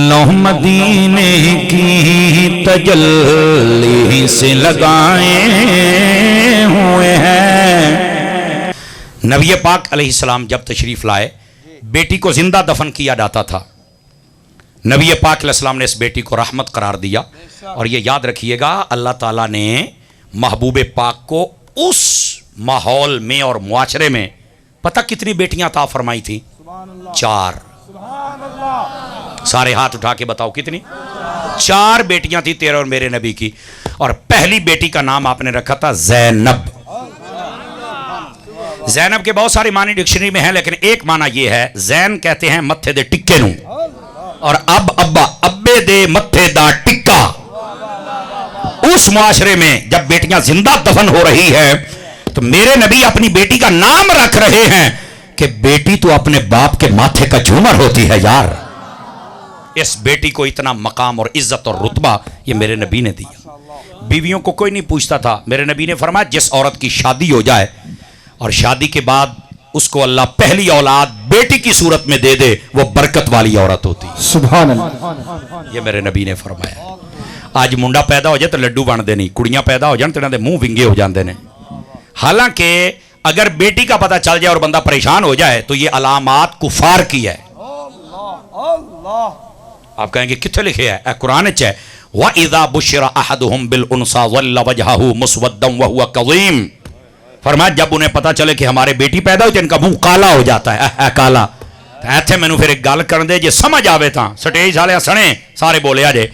اللہ مدینے کی تجلی سے لگائے ہوئے ہیں۔ نبی پاک علیہ السلام جب تشریف لائے بیٹی کو زندہ دفن کیا جاتا تھا۔ نبی پاک علیہ السلام نے اس بیٹی کو رحمت قرار دیا، اور یہ یاد رکھیے گا اللہ تعالیٰ نے محبوب پاک کو اس ماحول میں اور معاشرے میں پتہ کتنی بیٹیاں عطا فرمائی تھی؟ 4۔ سارے ہاتھ اٹھا کے بتاؤ کتنی؟ 4 بیٹیاں تھی تیرے اور میرے نبی کی، اور پہلی بیٹی کا نام آپ نے رکھا تھا زینب۔ زینب کے بہت سارے معنی ڈکشنری میں ہیں، لیکن ایک معنی یہ ہے، زین کہتے ہیں متھے دے ٹکے نو، اور ابا ابے دے متھے دا ٹکا۔ اس معاشرے میں جب بیٹیاں زندہ دفن ہو رہی ہے تو میرے نبی اپنی بیٹی کا نام رکھ رہے ہیں کہ بیٹی تو اپنے باپ کے ماتھے کا جھومر ہوتی ہے یار۔ اس بیٹی کو اتنا مقام اور عزت اور رتبہ یہ میرے نبی نے دیا۔ بیویوں کو کوئی نہیں پوچھتا تھا، میرے نبی نے فرمایا جس عورت کی شادی ہو جائے اور شادی کے بعد اس کو اللہ پہلی اولاد بیٹی کی صورت میں دے دے، وہ برکت والی عورت ہوتی۔ سبحان اللہ، یہ میرے نبی نے فرمایا۔ آج منڈا پیدا ہو جائے تو لڈو بنتے نہیں، کڑیاں پیدا ہو جان تو انہاں دے منہ ونگے ہو جاندے نے۔ حالانکہ اگر بیٹی کا پتہ چل جائے اور بندہ پریشان ہو جائے تو یہ علامات کفار کی ہے۔ آپ کہیں گے کتنے لکھے ہے؟ اے قرآن چ ہے، وَإِذَا بُشِّرَ أَحَدُهُمْ بِالْأُنْثَىٰ ظَلَّ وَجْهُهُ مُسْوَدًّا وَهُوَ كَظِيمٌ۔ فرمایا جب انہیں پتہ چلے کہ ہمارے بیٹی پیدا ہوئی تو ان کا منہ کالا ہو جاتا ہے۔ کالا ایتھے مینوں پھر ایک گل کرن دے، جے سمجھ آوے تاں سٹیج والے سنے سارے بولے آ جے،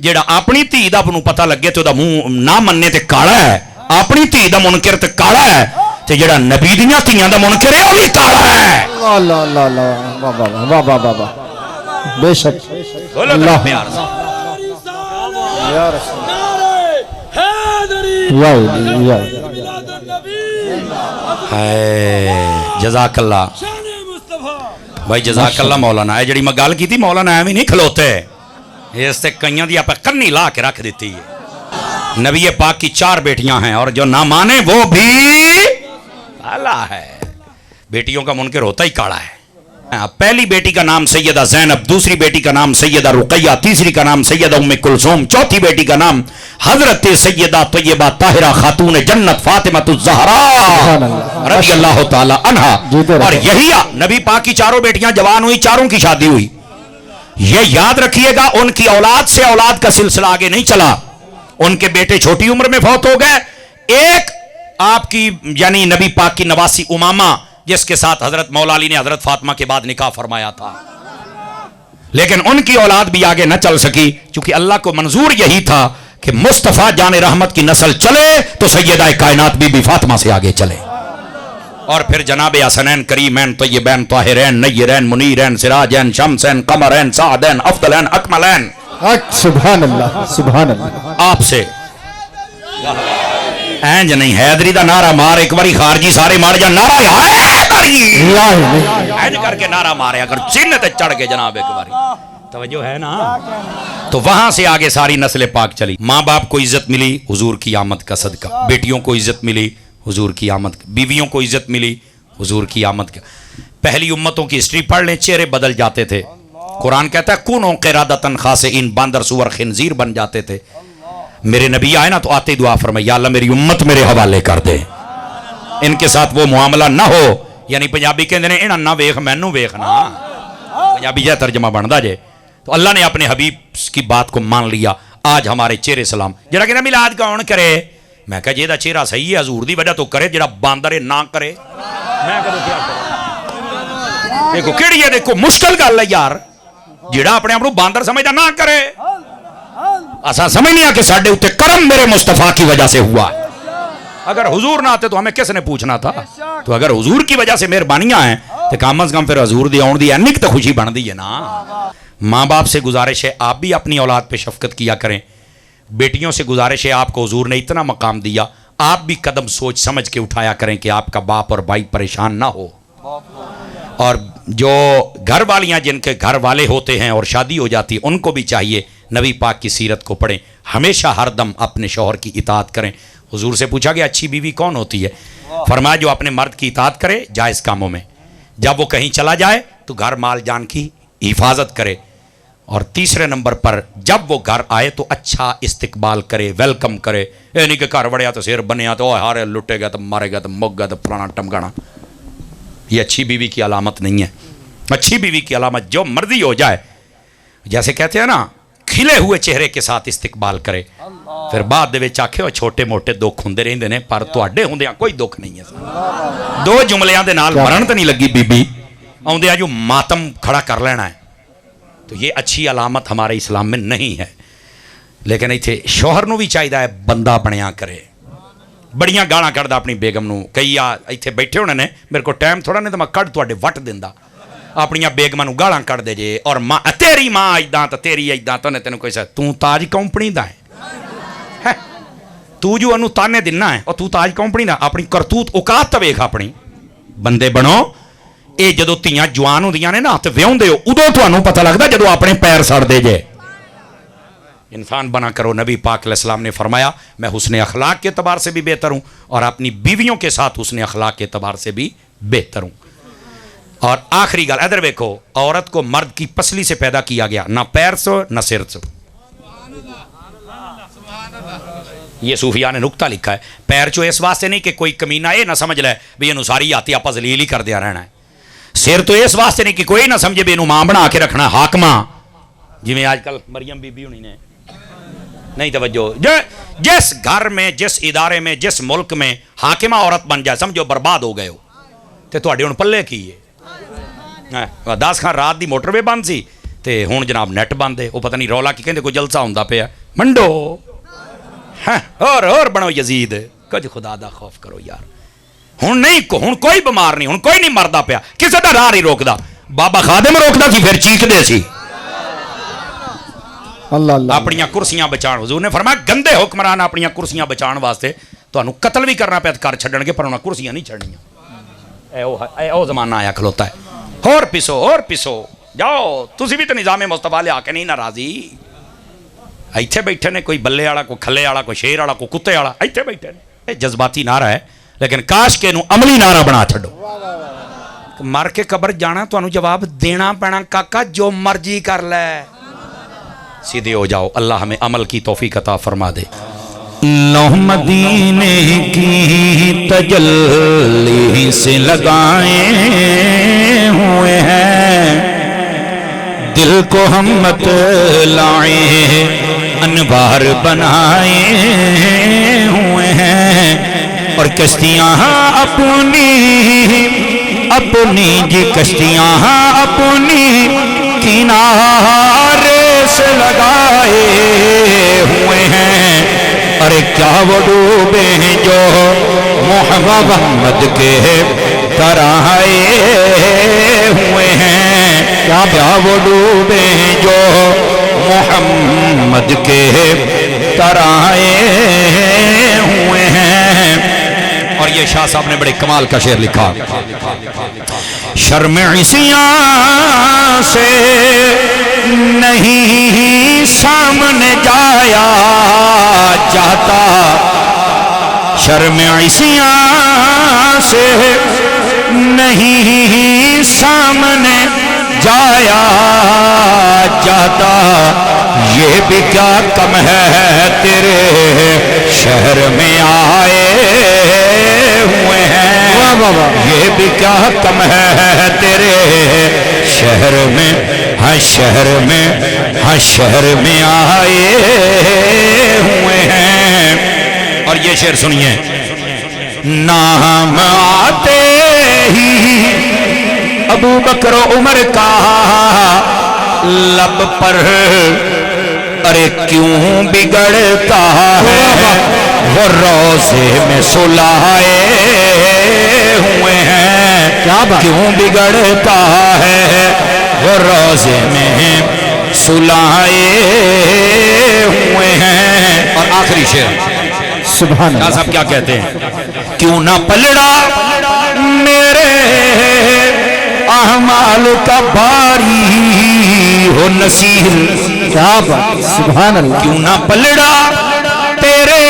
جیڑا اپنی دھی دا نوں پتہ لگے تے او دا منہ نہ مننے تے کالا ہے، اپنی دھی دا منکر تے کالا ہے، تے جیڑا نبی دیاں دھیاں دا منکر ہے او بھی کالا ہے۔ اللہ اللہ اللہ، واہ واہ واہ واہ واہ، بے شک اللہ پیار سے یا رسول اللہ، جزاک اللہ بھائی، جزاک اللہ مولانا۔ جڑی میں گل کی تھی مولانا ایویں نہیں کھلوتے، اس سے کئیاں دی آپ کنی لا کے رکھ دیتی ہے۔ نبی پاک کی 4 بیٹیاں ہیں، اور جو نہ مانے وہ بھی کالا ہے۔ بیٹیوں کا منکر ہوتا ہی کالا ہے۔ پہلی بیٹی کا نام سیدہ زینب، دوسری بیٹی کا نام سیدہ رقیہ، تیسری کا نام سیدہ ام کلثوم، چوتھی بیٹی کا نام حضرت سیدہ طیبہ طاہرہ خاتون جنت فاطمہ الزہراء رضی اللہ تعالی عنہا۔ اور یہی نبی پاک کی 4 بیٹیاں جوان ہوئی، 4 کی شادی ہوئی۔ یہ یاد رکھیے گا ان کی اولاد سے اولاد کا سلسلہ آگے نہیں چلا، ان کے بیٹے چھوٹی عمر میں فوت ہو گئے۔ ایک آپ کی یعنی نبی پاک کی نواسی امامہ، جس کے ساتھ حضرت مولا علی نے حضرت فاطمہ کے بعد نکاح فرمایا تھا، لیکن ان کی اولاد بھی آگے نہ چل سکی، چونکہ اللہ کو منظور یہی تھا کہ مصطفیٰ جان رحمت کی نسل چلے تو سیدہ کائنات بی بی فاطمہ سے آگے چلے، اور پھر جناب حسنین کریمین طیبین طاہرین نیرین منیرین سراجین شمسین قمرین سعدین افضلین اکملین۔ سبحان اللہ سبحان اللہ۔ آپ سے اینج نہیں، حیدری دا نعرہ مار ایک باری، خارجی سارے مار جا نعرہ حیدری، اینج کر کے نعرہ مارے اگر چن تے چڑھ کے جناب ایک باری، توجہ ہے نا؟ تو وہاں سے آگے ساری نسل پاک چلی۔ ماں باپ کو عزت ملی حضور کی آمد کا صدقہ، بیٹیوں کو عزت ملی حضور کی آمد، بیویوں کو عزت ملی حضور کی آمد کا۔ پہلی امتوں کی ہسٹری پڑھ لیں، چہرے بدل جاتے تھے۔ قرآن کہتا ہے کونوا قردۃ خاسئین، باندر سور خنزیر بن جاتے تھے۔ میرے نبی آئے نا تو آتے دعا فرمائی، یا اللہ میری امت میرے حوالے کر دے، ان کے ساتھ وہ معاملہ نہ ہو۔ یعنی پنجابی کہندے نے انہاں نہ ویکھ مینوں ویکھ نا، پنجابی جے ترجمہ بندا جے۔ تو اللہ نے اپنے حبیب کی بات کو مان لیا۔ آج ہمارے چہرے سلام، جڑا کہ میلاد کون کرے؟ میں کہا جے دا چہرہ صحیح ہے حضور دی وجہ تو کرے، جڑا باندر نہ کرے میں کدوں کیا کروں؟ دیکھو کیڑی ہے، دیکھو مشکل گل ہے یار، جڑا اپنے آپ کو باندر سمجھدا نہ کرے۔ ایسا سمجھ نہیں آ کہ ساڈے اوتے کرم میرے مصطفیٰ کی وجہ سے ہوا ہے۔ اگر حضور نہ آتے تو ہمیں کس نے پوچھنا تھا؟ تو اگر حضور کی وجہ سے مہربانیاں ہیں تو کم از کم پھر حضور دی آن دی اینک تو خوشی بن دی ہے نا۔ ماں باپ سے گزارش ہے آپ بھی اپنی اولاد پہ شفقت کیا کریں۔ بیٹیوں سے گزارش ہے آپ کو حضور نے اتنا مقام دیا، آپ بھی قدم سوچ سمجھ کے اٹھایا کریں کہ آپ کا باپ اور بھائی پریشان نہ ہو۔ اور جو گھر والیاں جن کے گھر والے ہوتے ہیں اور شادی ہو جاتی ان کو بھی چاہیے نبی پاک کی سیرت کو پڑھیں، ہمیشہ ہر دم اپنے شوہر کی اطاعت کریں۔ حضور سے پوچھا گیا اچھی بیوی کون ہوتی ہے؟ فرمایا جو اپنے مرد کی اطاعت کرے جائز کاموں میں، جب وہ کہیں چلا جائے تو گھر مال جان کی حفاظت کرے، اور تیسرے نمبر پر جب وہ گھر آئے تو اچھا استقبال کرے, ویلکم کرے. یہ نہیں کہ گھر وڑیا تو سیر بنیا تو ہارے لٹے گا تو مارے گا تو مک گا تو پرانا ٹمکانا. یہ اچھی بیوی کی علامت نہیں ہے. اچھی بیوی کی علامت جو مرضی ہو جائے, جیسے کہتے ہیں نا, کھلے ہوئے چہرے کے ساتھ استقبال کرے. پھر بعد دے وچ آکھے چھوٹے موٹے دکھ ہوندے رہندے نے پر تواڈے ہوندیاں کوئی دکھ نہیں ہے. دو جملیاں دے نال مرن تے نہیں لگی بی بی, آوندے جو ماتم کھڑا کر لینا ہے. تو یہ اچھی علامت ہمارے اسلام میں نہیں ہے. لیکن ایتھے شوہر نو بھی چاہیے بندہ بنیا کرے. بڑیاں گالاں کڈدا اپنی بیگم نو. کئی ایتھے بیٹھے ہونے نے, میرے کو ٹائم تھوڑا نہیں تو میں کڈ تواڈے وٹ دیندا. اپنیاں بیگماں نو گالاں کڈ دے جے, اور ماں تیری ماں ایداں تے تیری ایداں تو نے تینوں کوئی تو تاج کمپنی دا ہے, تو جو انو تانے دینا ہے, اور تو تاج کمپنی دا. اپنی کرتوت اوقات تے ویکھ, اپنی بندے بنو. اے جدو تیاں جوان ہوندیاں نے نا تے ویوندے ہو, ادو تانوں پتہ لگدا جدو اپنے پیر سڑ دے جے. انسان بنا کرو. نبی پاک علیہ السلام نے فرمایا میں حسن اخلاق کے اعتبار سے بھی بہتر ہوں اور اپنی بیویوں کے ساتھ حسن اخلاق کے اعتبار سے بھی بہتر ہوں. اور آخری گل ادھر دیکھو, عورت کو مرد کی پسلی سے پیدا کیا گیا, نہ پیر سے نہ سر سے. یہ صوفیاء نے نکتہ لکھا ہے. پیر چو اس واسطے نہیں کہ کوئی کمینہ یہ نہ سمجھ لے بھی یہ ساری آتی آپ ذلیل ہی کر دیا رہنا ہے. سر تو اس واسطے نہیں کہ کوئی نہ سمجھے بھی یہ ماں بنا کے رکھنا ہے, حاکمہ. جی آج کل مریم بی بی ہونی نے نہیں توجہ. جس گھر میں, جس ادارے میں, جس ملک میں حاکمہ عورت بن جائے سمجھو برباد ہو گئے ہو. تے تواڈے ہن پلے کی ہے. داس خان رات دی موٹر وے بند سی تے ہن جناب نیٹ بند ہے. وہ پتہ نہیں رولا کی کہندے کوئی جلسہ ہوندا پیا. منڈو اور بنو یزید, کچھ خدا دا خوف کرو یار. ہن نہیں ہن کوئی بیمار نہیں, ہن کوئی نہیں مردا پیا, کسے دا راہ نہیں روکدا. بابا خادم روکدا سی پھر چیخ دے سی. اللہ اللہ اپنی کرسیاں بچان. حضور نے فرمایا گندے حکمران اپنی کرسیاں بچان واسطے تانوں قتل بھی کرنا پیا کر چھڈن گے, پر انہاں کرسیاں نہیں چھڑنیاں. اے او زمانہ آیا کھلوتا ہے. اور پسو جاؤ. تسی بھی تو نظام مصطفیٰ لے آ کے نہیں ناراضی. ایتھے بیٹھے نے, کوئی بلے والا, کوئی کھلے والا, کوئی شیر والا, کوئی کتے والا, ایتھے بیٹھے نے. جذباتی نعرہ ہے لیکن کاش کے عملی نعرہ بنا چھڈو. مر کے قبر جانا تانوں جواب دینا پینا کاکا, جو مرضی کر لے. سیدھے ہو جاؤ. اللہ ہمیں عمل کی توفیق عطا فرما دے. لوح مدینے کی تجلی سے لگائے ہوئے ہیں, دل کو ہم مت لائے انوار بنائے ہوئے ہیں. اور کشتیاں اپنی جی کشتیاں اپنی کنارے سے لگائے ہوئے ہیں. ارے کیا وہ ڈوبے ہیں جو محمد کے طرح آئے ہوئے ہیں. کیا وہ ڈوبے ہیں جو محمد کے طرح آئے ہوئے ہیں. اور یہ شاہ صاحب نے بڑے کمال کا شعر لکھا. شرم عصیاں سے نہیں سامنے جایا جاتا, شرم عصیاں سے نہیں سامنے جایا جاتا. یہ بھی کیا کم ہے تیرے شہر میں آئے ہوئے ہیں. یہ بھی کیا کم ہے تیرے شہر میں, ہاں شہر میں, ہاں شہر میں آئے ہوئے ہیں. اور یہ شعر سنیے. نام آتے ہی ابو بکر و عمر کا لب پر, ارے کیوں بگڑتا ہے وہ روزے میں سلائے ہوئے ہیں. کیوں بگڑتا ہے وہ روزے میں سلائے ہوئے ہیں. اور آخری شعر سبحان شاہ اللہ. صاحب کیا کہتے ہیں. کیوں نہ پلڑا میرے اعمال کا باری ہو نصیر. کیا بات, سبحان اللہ. کیوں نہ پلڑا تیرے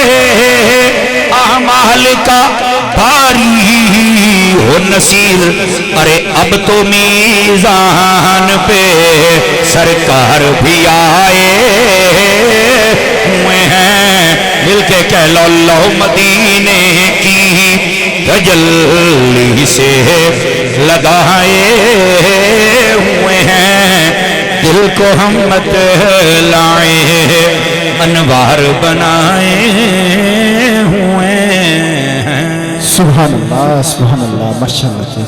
اعمال کا باری ہو نصیر، ارے اب تو میزان پہ سرکار بھی آئے ہوئے ہیں، مل کے کہہ لو اللہ مدینے کی تجلی سے لگائے ہوئے ہیں، دل کو ہم مت لائے انوار بنائے ہوئے ہیں۔ سبحان اللہ ماشاء اللہ۔